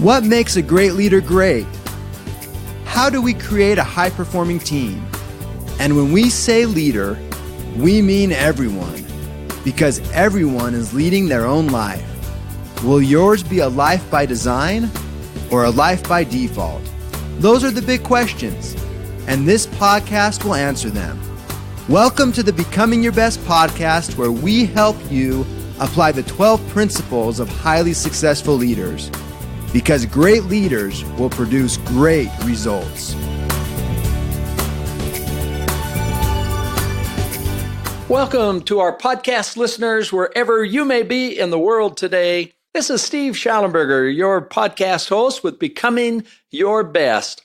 What makes a great leader great? How do we create a high-performing team? And when we say leader, we mean everyone, because everyone is leading their own life. Will yours be a life by design or a life by default? Those are the big questions, and this podcast will answer them. Welcome to the Becoming Your Best podcast, where we help you apply the 12 principles of highly successful leaders, because great leaders will produce great results. Welcome to our podcast listeners, wherever you may be in the world today. This is Steve Schallenberger, your podcast host with Becoming Your Best.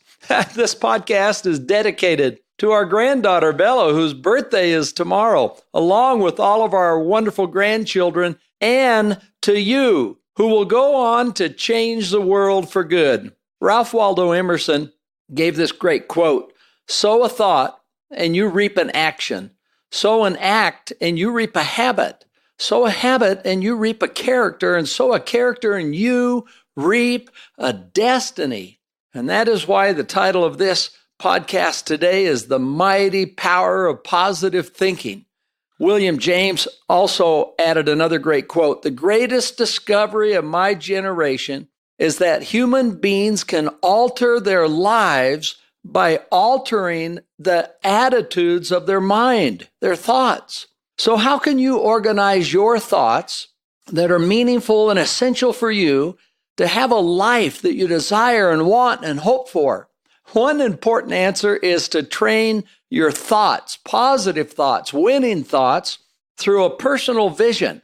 This podcast is dedicated to our granddaughter, Bella, whose birthday is tomorrow, along with all of our wonderful grandchildren, and to you, who will go on to change the world for good. Ralph Waldo Emerson gave this great quote: "Sow a thought, and you reap an action. Sow an act, and you reap a habit. Sow a habit, and you reap a character. And sow a character, and you reap a destiny." And that is why the title of this podcast today is The Mighty Power of Positive Thinking. William James also added another great quote: "The greatest discovery of my generation is that human beings can alter their lives by altering the attitudes of their mind, their thoughts." So how can you organize your thoughts that are meaningful and essential for you to have a life that you desire and want and hope for? One important answer is to train your thoughts, positive thoughts, winning thoughts, through a personal vision.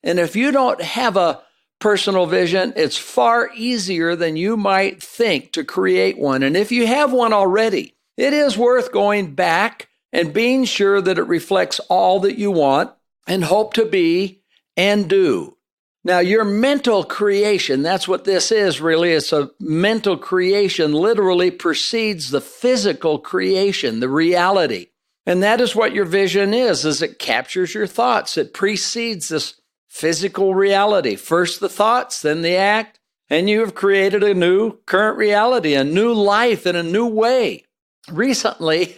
And if you don't have a personal vision, it's far easier than you might think to create one. And if you have one already, it is worth going back and being sure that it reflects all that you want and hope to be and do. Now, your mental creation, that's what this is really. It's a mental creation, literally precedes the physical creation, the reality. And that is what your vision is it captures your thoughts. It precedes this physical reality. First the thoughts, then the act, and you have created a new current reality, a new life in a new way. Recently,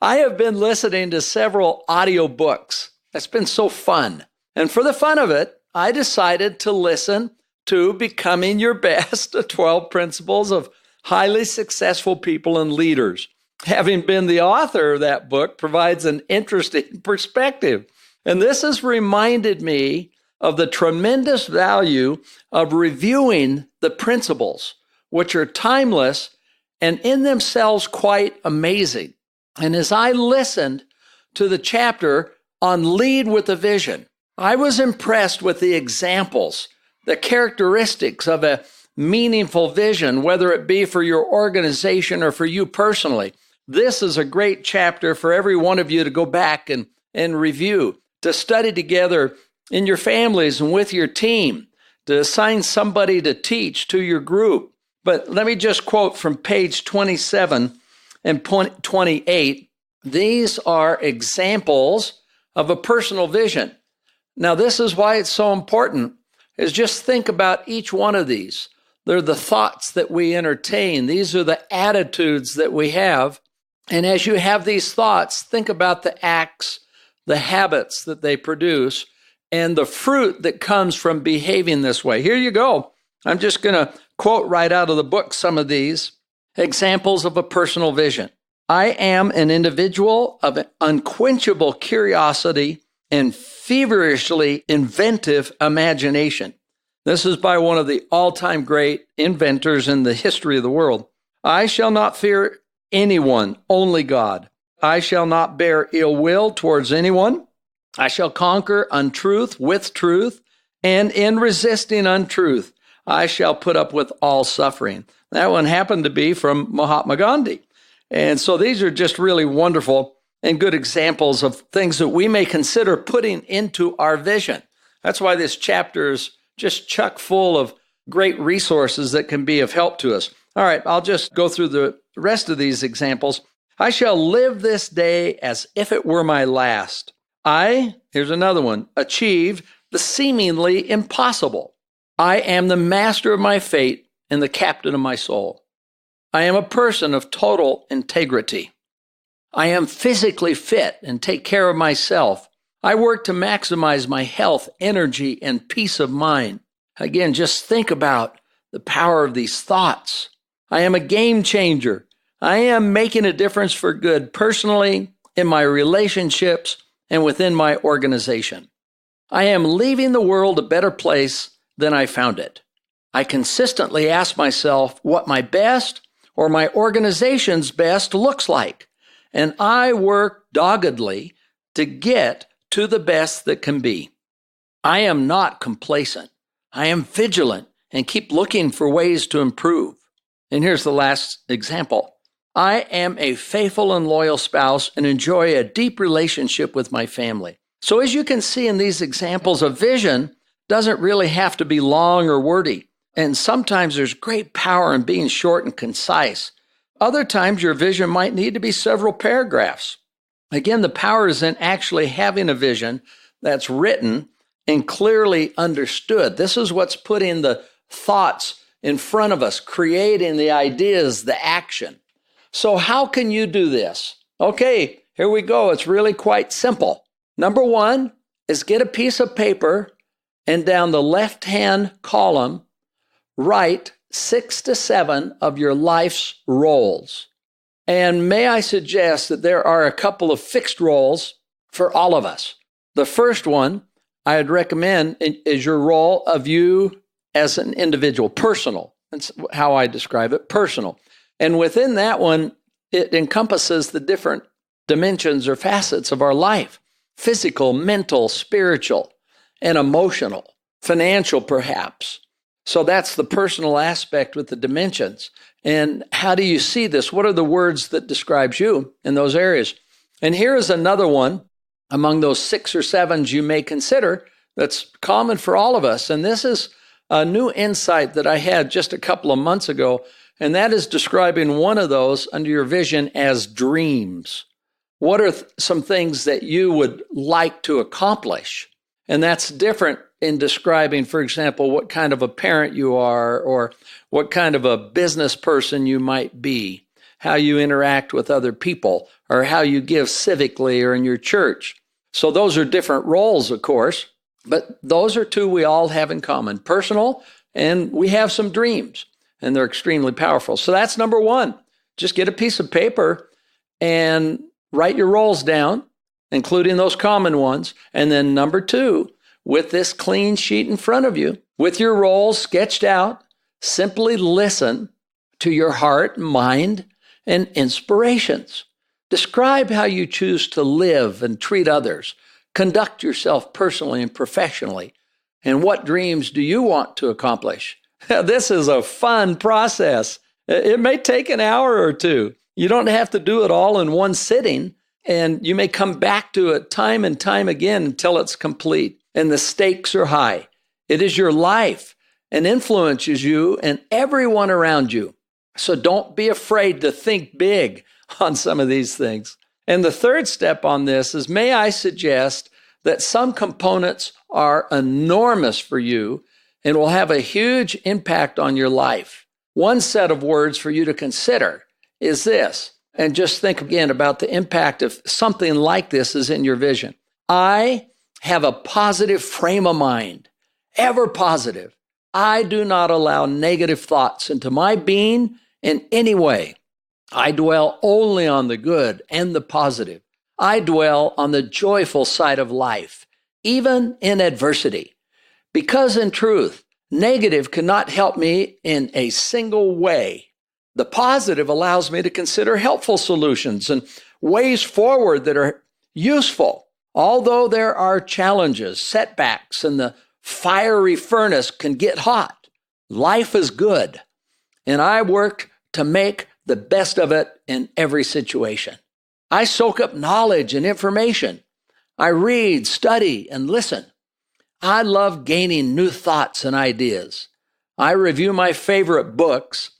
I have been listening to several audiobooks. It's been so fun. And for the fun of it, I decided to listen to Becoming Your Best, the 12 Principles of Highly Successful People and Leaders. Having been the author of that book provides an interesting perspective. And this has reminded me of the tremendous value of reviewing the principles, which are timeless and in themselves quite amazing. And as I listened to the chapter on Lead with a Vision, I was impressed with the examples, the characteristics of a meaningful vision, whether it be for your organization or for you personally. This is a great chapter for every one of you to go back and review, to study together in your families and with your team, to assign somebody to teach to your group. But let me just quote from page 27 and 28. These are examples of a personal vision. Now, this is why it's so important, is just think about each one of these. They're the thoughts that we entertain. These are the attitudes that we have. And as you have these thoughts, think about the acts, the habits that they produce, and the fruit that comes from behaving this way. Here you go. I'm just going to quote right out of the book some of these examples of a personal vision. "I am an individual of unquenchable curiosity and feverishly inventive imagination." This is by one of the all-time great inventors in the history of the world. "I shall not fear anyone, only God. I shall not bear ill will towards anyone. I shall conquer untruth with truth, and in resisting untruth, I shall put up with all suffering." That one happened to be from Mahatma Gandhi. And so these are just really wonderful and good examples of things that we may consider putting into our vision. That's why this chapter is just chock full of great resources that can be of help to us. All right, I'll just go through the rest of these examples. "I shall live this day as if it were my last. Here's another one, achieve the seemingly impossible. I am the master of my fate and the captain of my soul. I am a person of total integrity. I am physically fit and take care of myself. I work to maximize my health, energy, and peace of mind. Again, just think about the power of these thoughts. I am a game changer. I am making a difference for good personally, in my relationships, and within my organization. I am leaving the world a better place than I found it. I consistently ask myself what my best or my organization's best looks like, and I work doggedly to get to the best that can be. I am not complacent. I am vigilant and keep looking for ways to improve. And here's the last example. I am a faithful and loyal spouse and enjoy a deep relationship with my family. So as you can see in these examples, a vision doesn't really have to be long or wordy. And sometimes there's great power in being short and concise. Other times your vision might need to be several paragraphs. Again, the power is in actually having a vision that's written and clearly understood. This is what's putting the thoughts in front of us, creating the ideas, the action. So how can you do this? Okay, here we go. It's really quite simple. Number one is get a piece of paper and down the left-hand column, write 6 to 7 of your life's roles. And may I suggest that there are a couple of fixed roles for all of us. The first one I'd recommend is your role of you as an individual, personal. That's how I describe it, personal. And within that one, it encompasses the different dimensions or facets of our life: physical, mental, spiritual, and emotional, financial perhaps. So that's the personal aspect with the dimensions. And how do you see this? What are the words that describes you in those areas? And here is another one among those 6 or 7 you may consider that's common for all of us. And this is a new insight that I had just a couple of months ago, and that is describing one of those under your vision as dreams. What are some things that you would like to accomplish? And that's different in describing, for example, what kind of a parent you are or what kind of a business person you might be, how you interact with other people, or how you give civically or in your church. So those are different roles, of course, but those are 2 we all have in common, personal, and we have some dreams, and they're extremely powerful. So that's number 1. Just get a piece of paper and write your roles down, including those common ones. And then number 2, with this clean sheet in front of you, with your roles sketched out, simply listen to your heart, mind, and inspirations. Describe how you choose to live and treat others, conduct yourself personally and professionally, and what dreams do you want to accomplish? This is a fun process. It may take an hour or 2. You don't have to do it all in one sitting, and you may come back to it time and time again until it's complete. And the stakes are high. It is your life and influences you and everyone around you. So don't be afraid to think big on some of these things. And the third step on this is, may I suggest that some components are enormous for you and will have a huge impact on your life. One set of words for you to consider is this, and just think again about the impact of something like this is in your vision. I have a positive frame of mind, ever positive. I do not allow negative thoughts into my being in any way. I dwell only on the good and the positive. I dwell on the joyful side of life, even in adversity. Because in truth, negative cannot help me in a single way. The positive allows me to consider helpful solutions and ways forward that are useful. Although there are challenges, setbacks, and the fiery furnace can get hot, life is good. And I work to make the best of it in every situation. I soak up knowledge and information. I read, study, and listen. I love gaining new thoughts and ideas. I review my favorite books,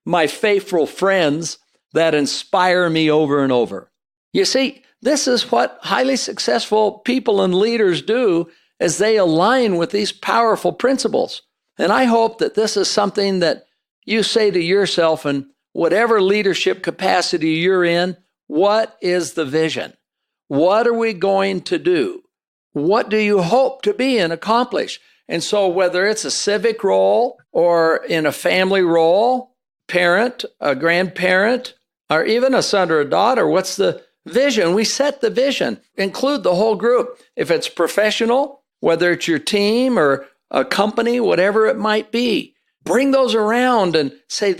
my faithful friends that inspire me over and over. You see, this is what highly successful people and leaders do as they align with these powerful principles. And I hope that this is something that you say to yourself, in whatever leadership capacity you're in, what is the vision? What are we going to do? What do you hope to be and accomplish? And so whether it's a civic role or in a family role, parent, a grandparent, or even a son or a daughter, what's the vision? We set the vision, include the whole group. If it's professional, whether it's your team or a company, whatever it might be, bring those around and say,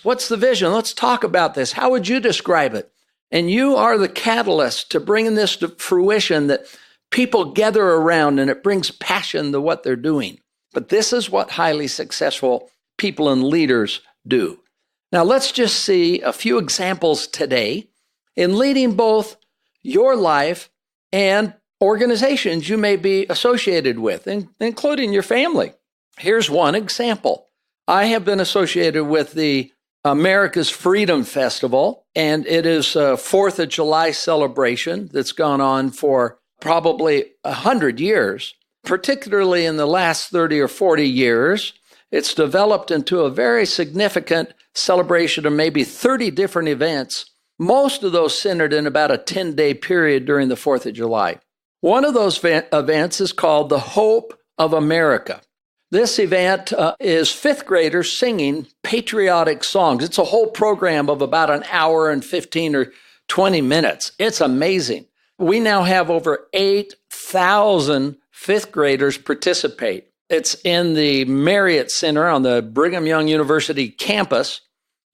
what's the vision? Let's talk about this. How would you describe it? And you are the catalyst to bringing this to fruition, that people gather around and it brings passion to what they're doing. But this is what highly successful people and leaders do. Now, let's just see a few examples today in leading both your life and organizations you may be associated with, including your family. Here's one example. I have been associated with the America's Freedom Festival, and it is a 4th of July celebration that's gone on for probably 100 years, particularly in the last 30 or 40 years. It's developed into a very significant celebration of maybe 30 different events, most of those centered in about a 10-day period during the 4th of July. One of those events is called the Hope of America. This event is 5th graders singing patriotic songs. It's a whole program of about an hour and 15 or 20 minutes. It's amazing. We now have over 8,000 5th graders participate. It's in the Marriott Center on the Brigham Young University campus.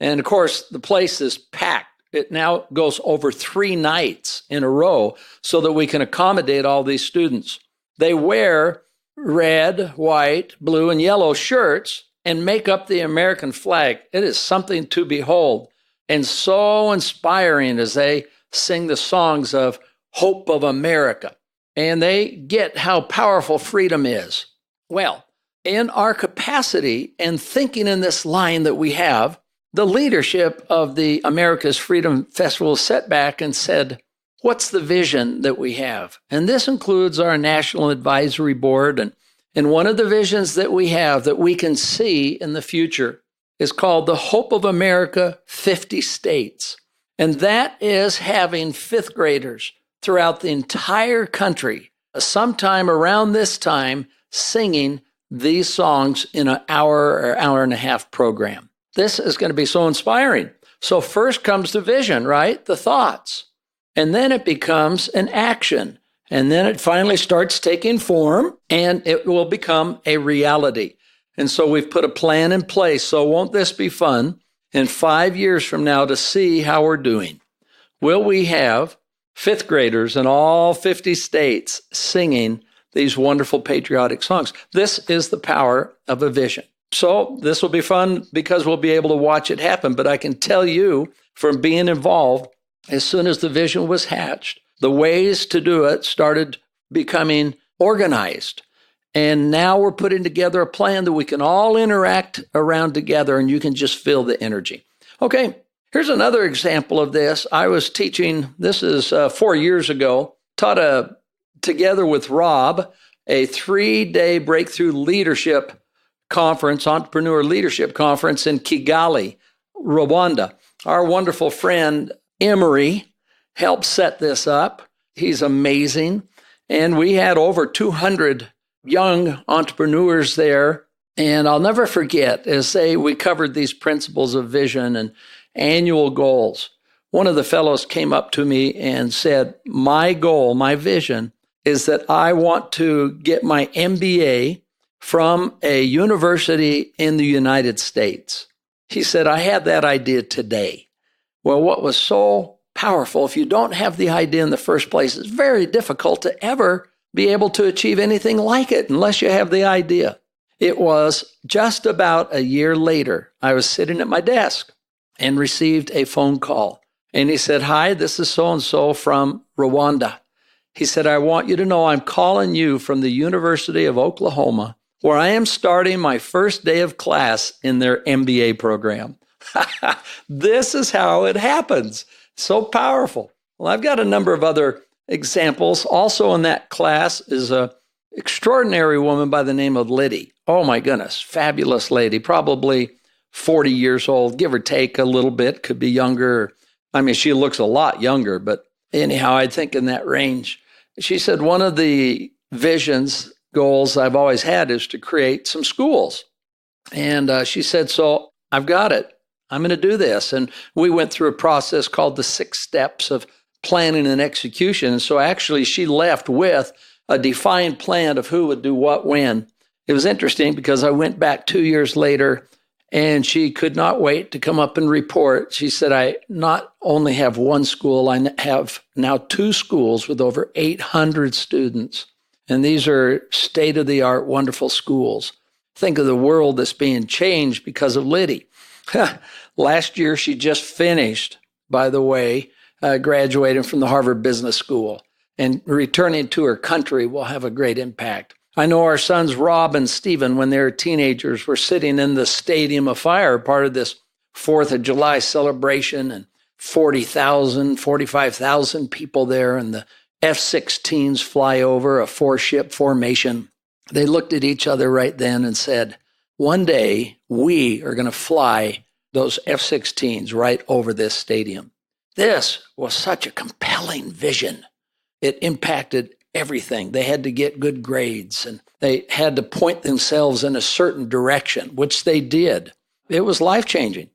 And of course, the place is packed. It now goes over 3 nights in a row so that we can accommodate all these students. They wear red, white, blue, and yellow shirts and make up the American flag. It is something to behold and so inspiring as they sing the songs of Hope of America. And they get how powerful freedom is. Well, in our capacity and thinking in this line that we have, the leadership of the America's Freedom Festival sat back and said, what's the vision that we have? And this includes our National Advisory Board. And one of the visions that we have that we can see in the future is called the Hope of America 50 States. And that is having 5th graders throughout the entire country, sometime around this time, singing these songs in an hour or hour and a half program. This is going to be so inspiring. So first comes the vision, right? The thoughts. And then it becomes an action. And then it finally starts taking form and it will become a reality. And so we've put a plan in place. So won't this be fun in 5 years from now to see how we're doing? Will we have 5th graders in all 50 states singing these wonderful patriotic songs? This is the power of a vision. So this will be fun because we'll be able to watch it happen. But I can tell you from being involved, as soon as the vision was hatched, the ways to do it started becoming organized. And now we're putting together a plan that we can all interact around together, and you can just feel the energy. Okay, here's another example of this. I was teaching, this is 4 years ago, taught together with Rob, a 3-day breakthrough leadership conference, entrepreneur leadership conference in Kigali, Rwanda. Our wonderful friend Emery helped set this up. He's amazing. And we had over 200 young entrepreneurs there. And I'll never forget, we covered these principles of vision and annual goals. One of the fellows came up to me and said, my goal, my vision is that I want to get my MBA from a university in the United States. He said, I had that idea today. Well, what was so powerful, if you don't have the idea in the first place, it's very difficult to ever be able to achieve anything like it unless you have the idea. It was just about a year later, I was sitting at my desk and received a phone call. And he said, hi, this is so-and-so from Rwanda. He said, I want you to know I'm calling you from the University of Oklahoma, where I am starting my first day of class in their MBA program. This is how it happens. So powerful. Well, I've got a number of other examples. Also in that class is an extraordinary woman by the name of Liddy. Oh my goodness, fabulous lady, probably 40 years old, give or take a little bit, could be younger. I mean, she looks a lot younger, but anyhow, I think in that range. She said, one of the goals I've always had is to create some schools. And she said, so I've got it. I'm going to do this. And we went through a process called the 6 steps of planning and execution. And so actually she left with a defined plan of who would do what when. It was interesting because I went back 2 years later and she could not wait to come up and report. She said, I not only have one school, I have now 2 schools with over 800 students. And these are state-of-the-art, wonderful schools. Think of the world that's being changed because of Liddy. Last year, she just finished, by the way, graduating from the Harvard Business School. And returning to her country will have a great impact. I know our sons, Rob and Stephen, when they were teenagers, were sitting in the Stadium of Fire, part of this 4th of July celebration, and 40,000, 45,000 people there, and the F-16s fly over, a 4-ship formation. They looked at each other right then and said, one day we are going to fly those F-16s right over this stadium. This was such a compelling vision. It impacted everything. They had to get good grades and they had to point themselves in a certain direction, which they did. It was life-changing.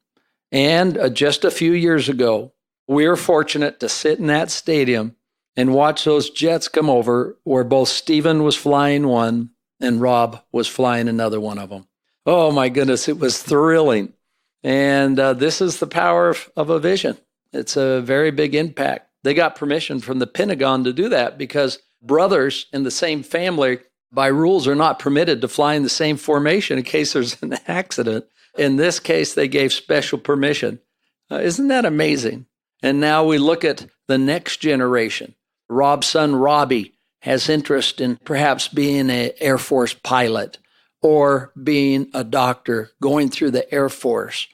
And just a few years ago, we were fortunate to sit in that stadium and watch those jets come over where both Stephen was flying one and Rob was flying another one of them. Oh my goodness, it was thrilling. And this is the power of a vision. It's a very big impact. They got permission from the Pentagon to do that because brothers in the same family, by rules, are not permitted to fly in the same formation in case there's an accident. In this case, they gave special permission. Isn't that amazing? And now we look at the next generation. Rob's son, Robbie, has interest in perhaps being an Air Force pilot or being a doctor, going through the Air Force.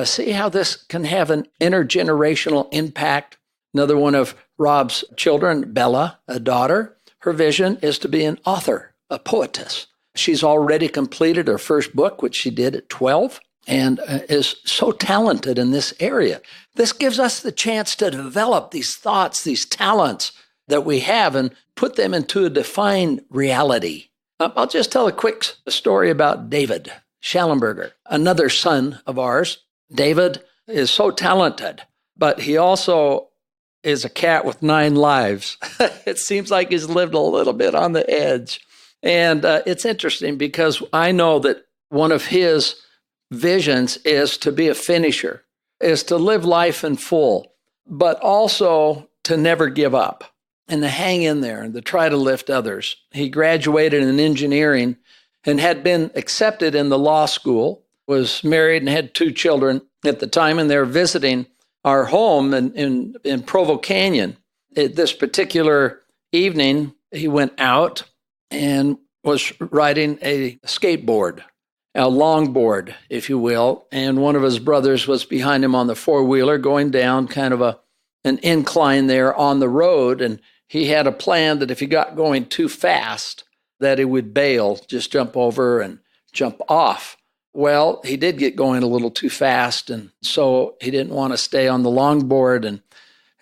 See how this can have an intergenerational impact? Another one of Rob's children, Bella, a daughter, her vision is to be an author, a poetess. She's already completed her first book, which she did at 12, and is so talented in this area. This gives us the chance to develop these thoughts, these talents that we have and put them into a defined reality. I'll just tell a quick story about David Schallenberger, another son of ours. David is so talented, but he also is a cat with 9 lives. It seems like he's lived a little bit on the edge. And it's interesting because I know that one of his visions is to be a finisher, is to live life in full, but also to never give up and to hang in there and to try to lift others. He graduated in engineering and had been accepted in the law school, was married and had 2 children at the time, and they were visiting our home in Provo Canyon. This particular evening, he went out and was riding a skateboard, a longboard, if you will, and one of his brothers was behind him on the 4-wheeler going down kind of an incline there on the road, and he had a plan that if he got going too fast, that he would bail, just jump over and jump off. Well, he did get going a little too fast, and so he didn't want to stay on the longboard. And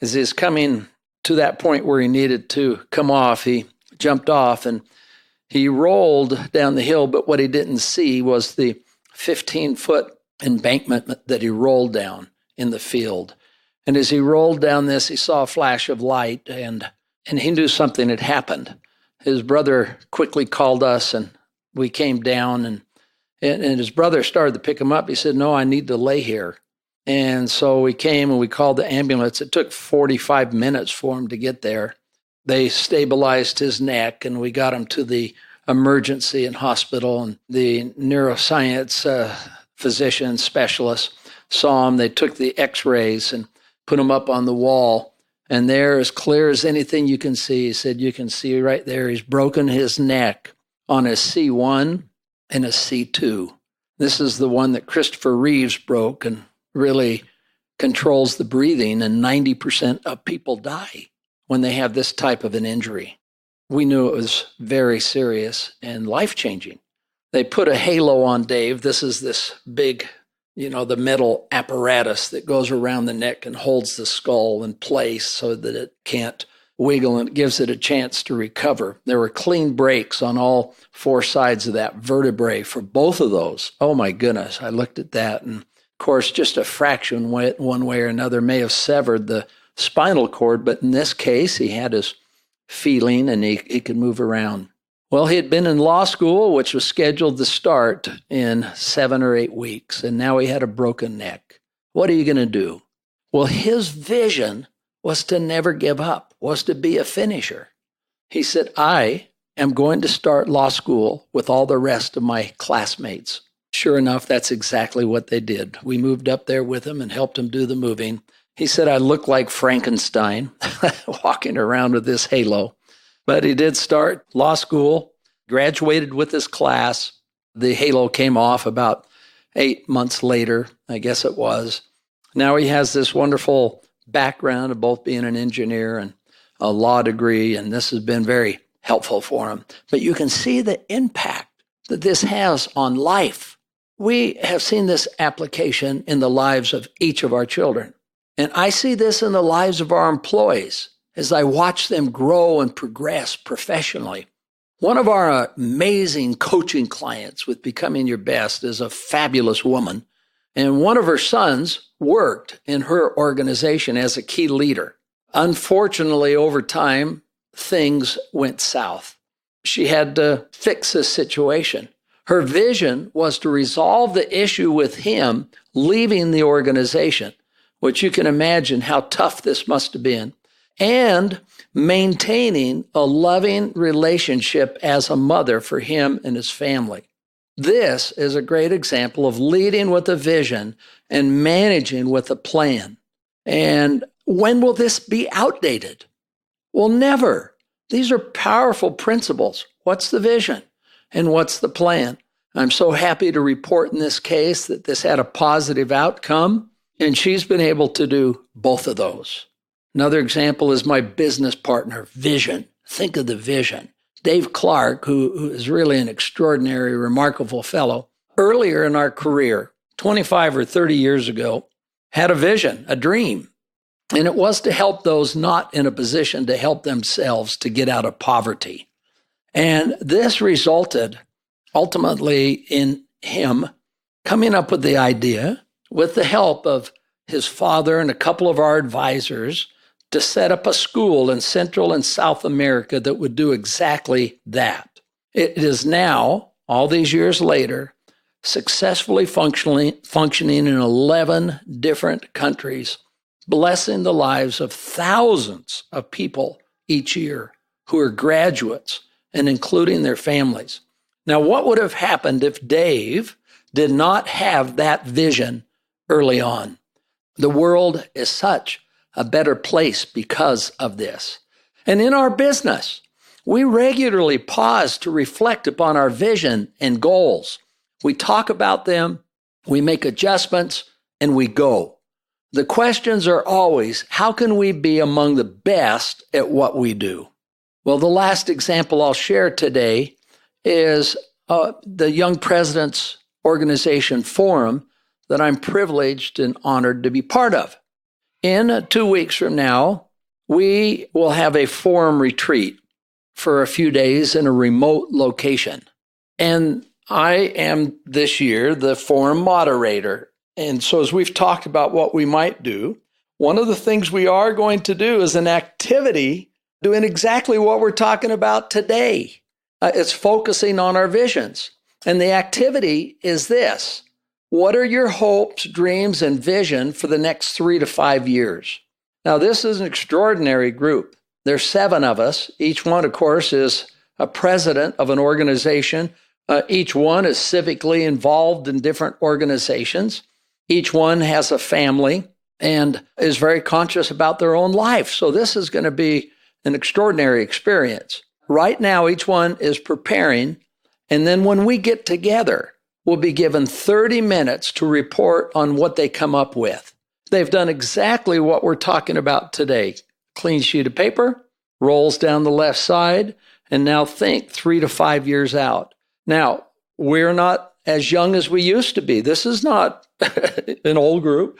as he's coming to that point where he needed to come off, he jumped off and he rolled down the hill. But what he didn't see was the 15-foot embankment that he rolled down in the field. And as he rolled down this, he saw a flash of light, and he knew something had happened. His brother quickly called us, and we came down, and his brother started to pick him up. He said, no, I need to lay here. And so we came and we called the ambulance. It took 45 minutes for him to get there. They stabilized his neck, and we got him to the emergency and hospital. And the neuroscience physician specialist saw him. They took the x-rays and put him up on the wall. And there, as clear as anything you can see, he said, you can see right there, he's broken his neck on a C1 and a C2. This is the one that Christopher Reeves broke and really controls the breathing, and 90% of people die when they have this type of an injury. We knew it was very serious and life-changing. They put a halo on Dave. This is this big the metal apparatus that goes around the neck and holds the skull in place so that it can't wiggle, and it gives it a chance to recover. There were clean breaks on all four sides of that vertebrae for both of those. Oh my goodness, I looked at that, and of course just a fraction one way or another may have severed the spinal cord, but in this case he had his feeling and he could move around. Well, he had been in law school, which was scheduled to start in 7 or 8 weeks, and now he had a broken neck. What are you going to do? Well, his vision was to never give up, was to be a finisher. He said, I am going to start law school with all the rest of my classmates. Sure enough, that's exactly what they did. We moved up there with him and helped him do the moving. He said, I look like Frankenstein walking around with this halo. But he did start law school, graduated with his class. The halo came off about 8 months later, I guess it was. Now he has this wonderful background of both being an engineer and a law degree, and this has been very helpful for him. But you can see the impact that this has on life. We have seen this application in the lives of each of our children. And I see this in the lives of our employees as I watch them grow and progress professionally. One of our amazing coaching clients with Becoming Your Best is a fabulous woman, and one of her sons worked in her organization as a key leader. Unfortunately, over time, things went south. She had to fix this situation. Her vision was to resolve the issue with him leaving the organization, which you can imagine how tough this must have been, and maintaining a loving relationship as a mother for him and his family. This is a great example of leading with a vision and managing with a plan. And when will this be outdated? Well, never. These are powerful principles. What's the vision and what's the plan? I'm so happy to report in this case that this had a positive outcome, and she's been able to do both of those. Another example is my business partner, vision. Think of the vision. Dave Clark, who is really an extraordinary, remarkable fellow, earlier in our career, 25 or 30 years ago, had a vision, a dream. And it was to help those not in a position to help themselves to get out of poverty. And this resulted ultimately in him coming up with the idea, with the help of his father and a couple of our advisors, to set up a school in Central and South America that would do exactly that. It is now, all these years later, successfully functioning in 11 different countries, blessing the lives of thousands of people each year who are graduates and including their families. Now, what would have happened if Dave did not have that vision early on? The world is such a better place because of this. And in our business, we regularly pause to reflect upon our vision and goals. We talk about them, we make adjustments, and we go. The questions are always, how can we be among the best at what we do? Well, the last example I'll share today is the Young Presidents Organization Forum that I'm privileged and honored to be part of. In 2 weeks from now, we will have a forum retreat for a few days in a remote location. And I am this year the forum moderator. And so as we've talked about what we might do, one of the things we are going to do is an activity doing exactly what we're talking about today. It's focusing on our visions. And the activity is this. What are your hopes, dreams, and vision for the next 3 to 5 years? Now, this is an extraordinary group. There's 7 of us. Each one, of course, is a president of an organization. Each one is civically involved in different organizations. Each one has a family and is very conscious about their own life. So this is going to be an extraordinary experience. Right now, each one is preparing. And then when we get together, will be given 30 minutes to report on what they come up with. They've done exactly what we're talking about today. Clean sheet of paper, rolls down the left side, and now think 3 to 5 years out. Now, we're not as young as we used to be. This is not an old group,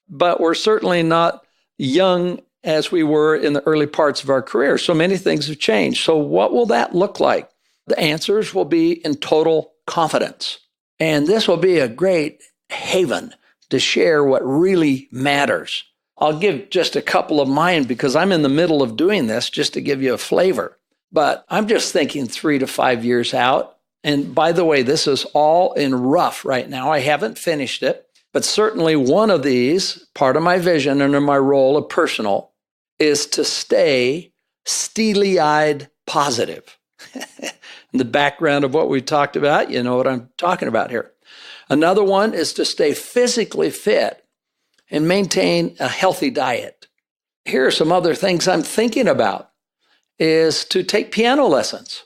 but we're certainly not young as we were in the early parts of our career. So many things have changed. So what will that look like? The answers will be in total confidence. And this will be a great haven to share what really matters. I'll give just a couple of mine because I'm in the middle of doing this just to give you a flavor. But I'm just thinking 3 to 5 years out. And by the way, this is all in rough right now. I haven't finished it. But certainly one of these, part of my vision under my role of personal, is to stay steely-eyed positive. In the background of what we talked about, you know what I'm talking about here. Another one is to stay physically fit and maintain a healthy diet. Here are some other things I'm thinking about, is to take piano lessons,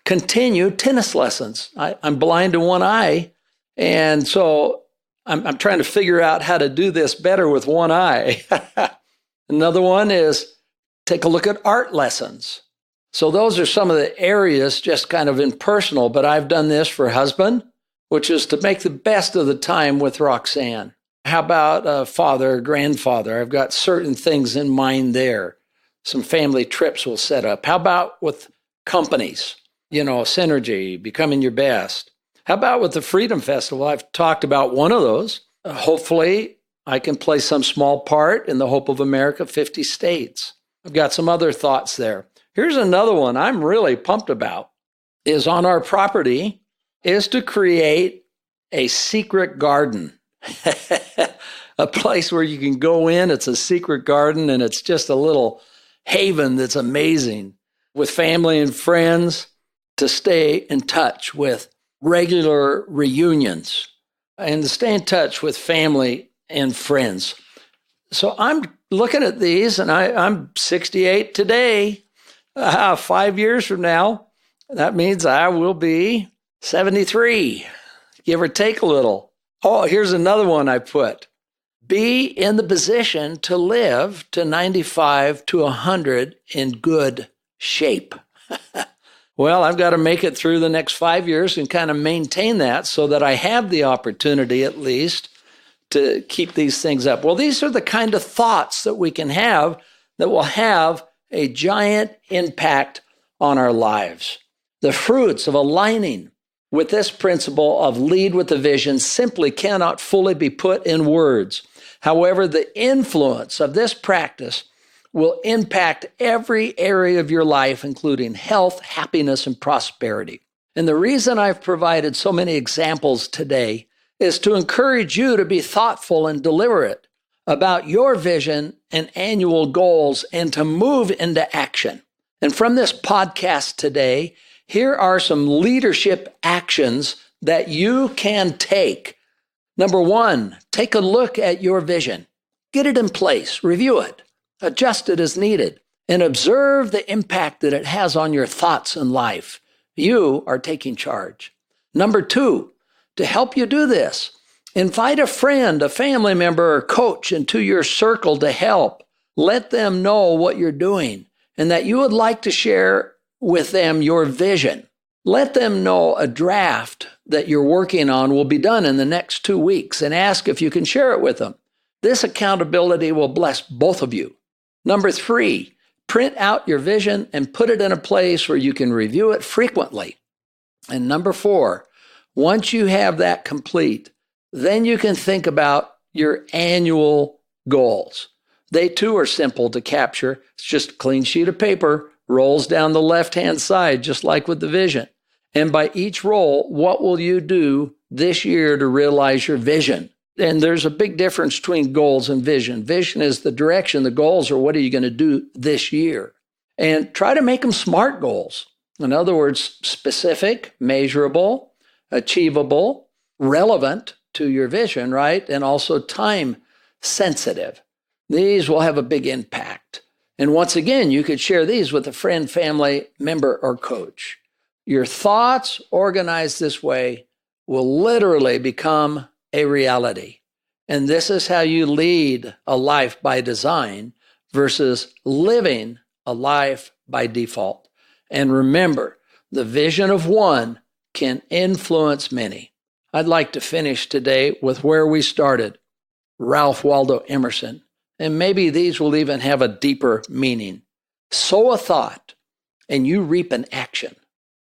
continue tennis lessons. I'm blind to one eye, and so I'm trying to figure out how to do this better with one eye. Another one is take a look at art lessons. So those are some of the areas just kind of impersonal, but I've done this for husband, which is to make the best of the time with Roxanne. How about a father, grandfather? I've got certain things in mind there. Some family trips we'll set up. How about with companies? You know, synergy, becoming your best. How about with the Freedom Festival? I've talked about one of those. Hopefully, I can play some small part in the Hope of America, 50 states. I've got some other thoughts there. Here's another one I'm really pumped about, is on our property, is to create a secret garden. A place where you can go in, it's a secret garden, and it's just a little haven that's amazing with family and friends to stay in touch with regular reunions and to stay in touch with family and friends. So I'm looking at these, and I'm 68 today. 5 years from now, that means I will be 73, give or take a little. Oh, here's another one I put. Be in the position to live to 95 to 100 in good shape. Well, I've got to make it through the next 5 years and kind of maintain that so that I have the opportunity at least to keep these things up. Well, these are the kind of thoughts that we can have that will have a giant impact on our lives. The fruits of aligning with this principle of lead with the vision simply cannot fully be put in words. However, the influence of this practice will impact every area of your life, including health, happiness, and prosperity. And the reason I've provided so many examples today is to encourage you to be thoughtful and deliberate about your vision and annual goals and to move into action. And from this podcast today, here are some leadership actions that you can take. Number one, take a look at your vision. Get it in place, review it, adjust it as needed, and observe the impact that it has on your thoughts and life. You are taking charge. Number two, to help you do this, invite a friend, a family member, or coach into your circle to help. Let them know what you're doing and that you would like to share with them your vision. Let them know a draft that you're working on will be done in the next 2 weeks and ask if you can share it with them. This accountability will bless both of you. Number three, print out your vision and put it in a place where you can review it frequently. And number four, once you have that complete, then you can think about your annual goals. They too are simple to capture. It's just a clean sheet of paper, rolls down the left-hand side, just like with the vision. And by each roll, what will you do this year to realize your vision? And there's a big difference between goals and vision. Vision is the direction. The goals are what are you going to do this year? And try to make them SMART goals. In other words, specific, measurable, achievable, relevant to your vision, right? And also time sensitive. These will have a big impact. And once again, you could share these with a friend, family member, or coach. Your thoughts organized this way will literally become a reality. And this is how you lead a life by design versus living a life by default. And remember, the vision of one can influence many. I'd like to finish today with where we started, Ralph Waldo Emerson, and maybe these will even have a deeper meaning. Sow a thought, and you reap an action.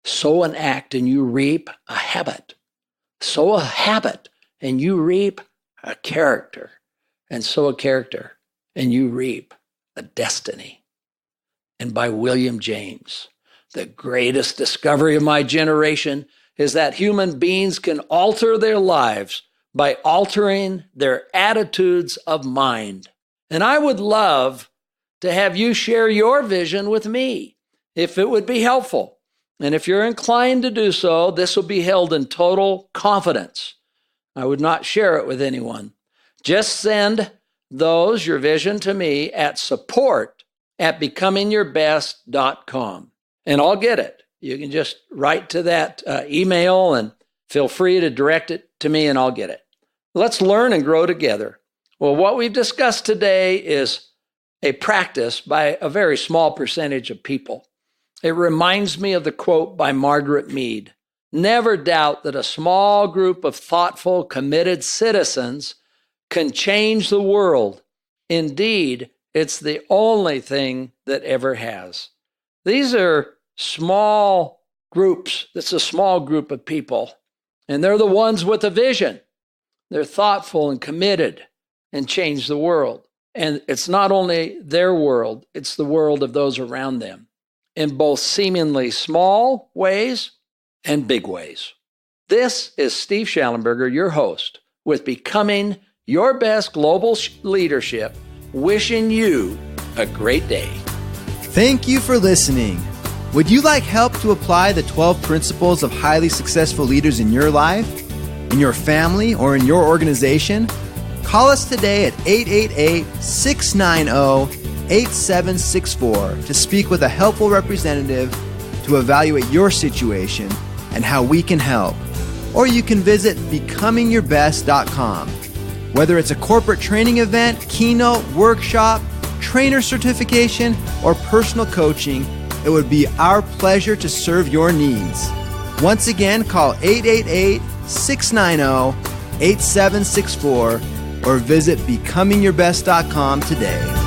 Sow an act, and you reap a habit. Sow a habit, and you reap a character. And sow a character, and you reap a destiny. And by William James, the greatest discovery of my generation is that human beings can alter their lives by altering their attitudes of mind. And I would love to have you share your vision with me, if it would be helpful. And if you're inclined to do so, this will be held in total confidence. I would not share it with anyone. Just send your vision to me at support@becomingyourbest.com, and I'll get it. You can just write to that email and feel free to direct it to me, and I'll get it. Let's learn and grow together. Well, what we've discussed today is a practice by a very small percentage of people. It reminds me of the quote by Margaret Mead: "Never doubt that a small group of thoughtful, committed citizens can change the world. Indeed, it's the only thing that ever has." These are small groups. It's a small group of people, and they're the ones with a vision. They're thoughtful and committed and change the world. And it's not only their world, it's the world of those around them, in both seemingly small ways and big ways. This is Steve Schallenberger, your host, with Becoming Your Best Global Leadership, wishing you a great day. Thank you for listening. Would you like help to apply the 12 principles of highly successful leaders in your life, in your family, or in your organization? Call us today at 888-690-8764 to speak with a helpful representative to evaluate your situation and how we can help. Or you can visit becomingyourbest.com. Whether it's a corporate training event, keynote, workshop, trainer certification, or personal coaching, it would be our pleasure to serve your needs. Once again, call 888-690-8764 or visit becomingyourbest.com today.